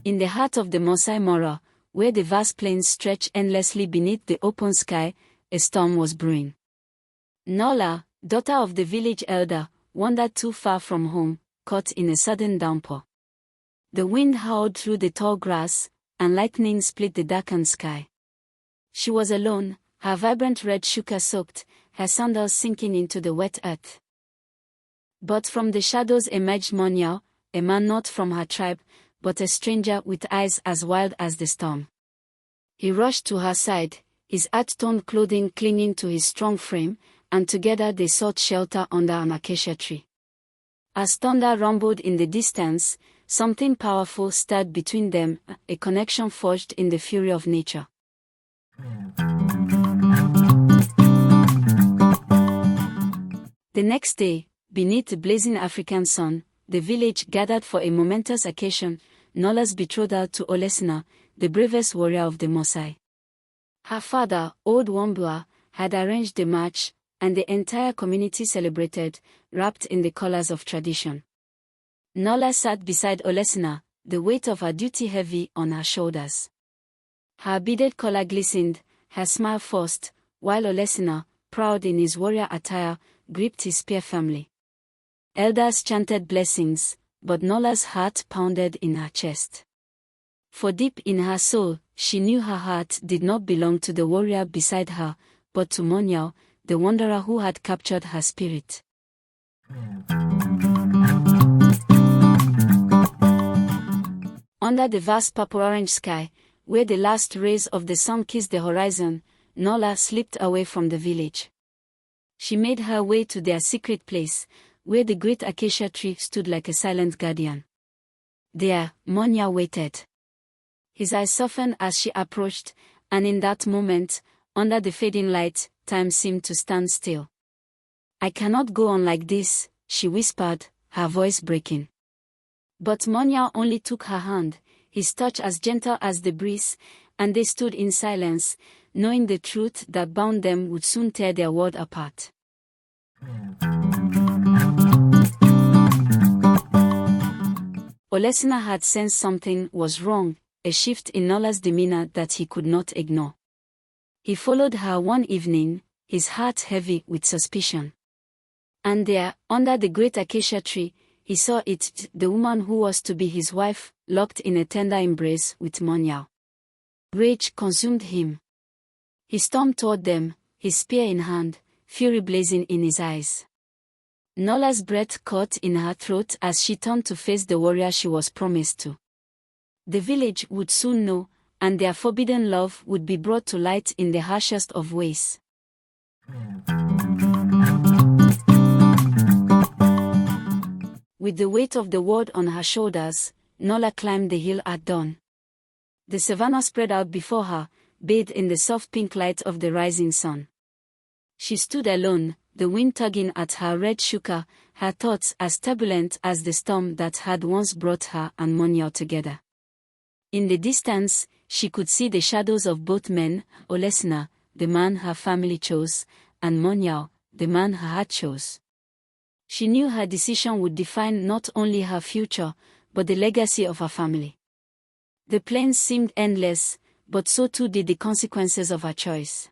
In the heart of the Maasai Mara, where the vast plains stretch endlessly beneath the open sky, a storm was brewing. Nola, daughter of the village elder, wandered too far from home, caught in a sudden downpour. The wind howled through the tall grass, and lightning split the darkened sky. She was alone, her vibrant red shuka soaked, her sandals sinking into the wet earth. But from the shadows emerged Munyao, a man not from her tribe, but a stranger with eyes as wild as the storm. He rushed to her side, his earth-toned clothing clinging to his strong frame, and together they sought shelter under an acacia tree. As thunder rumbled in the distance, something powerful stirred between them, a connection forged in the fury of nature. The next day, beneath the blazing African sun, the village gathered for a momentous occasion, Nola's betrothal to Olesina, the bravest warrior of the Maasai. Her father, Old Wambua, had arranged the march, and the entire community celebrated, wrapped in the colors of tradition. Nola sat beside Olesina, the weight of her duty heavy on her shoulders. Her beaded collar glistened, her smile forced, while Olesina, proud in his warrior attire, gripped his spear firmly. Elders chanted blessings, but Nola's heart pounded in her chest. For deep in her soul, she knew her heart did not belong to the warrior beside her, but to Munyao, the wanderer who had captured her spirit. Under the vast purple-orange sky, where the last rays of the sun kissed the horizon, Nola slipped away from the village. She made her way to their secret place, where the great acacia tree stood like a silent guardian. There, Munyao waited. His eyes softened as she approached, and in that moment, under the fading light, time seemed to stand still. "I cannot go on like this," she whispered, her voice breaking. But Munyao only took her hand, his touch as gentle as the breeze, and they stood in silence, knowing the truth that bound them would soon tear their world apart. Olesina had sensed something was wrong, a shift in Nola's demeanor that he could not ignore. He followed her one evening, his heart heavy with suspicion. And there, under the great acacia tree, he saw it, the woman who was to be his wife, locked in a tender embrace with Munyao. Rage consumed him. He stormed toward them, his spear in hand, fury blazing in his eyes. Nola's breath caught in her throat as she turned to face the warrior she was promised to. The village would soon know, and their forbidden love would be brought to light in the harshest of ways. With the weight of the world on her shoulders, Nola climbed the hill at dawn. The savannah spread out before her, bathed in the soft pink light of the rising sun. She stood alone, the wind tugging at her red shuka, her thoughts as turbulent as the storm that had once brought her and Munyao together. In the distance, she could see the shadows of both men, Olesina, the man her family chose, and Munyao, the man her heart chose. She knew her decision would define not only her future, but the legacy of her family. The plains seemed endless, but so too did the consequences of her choice.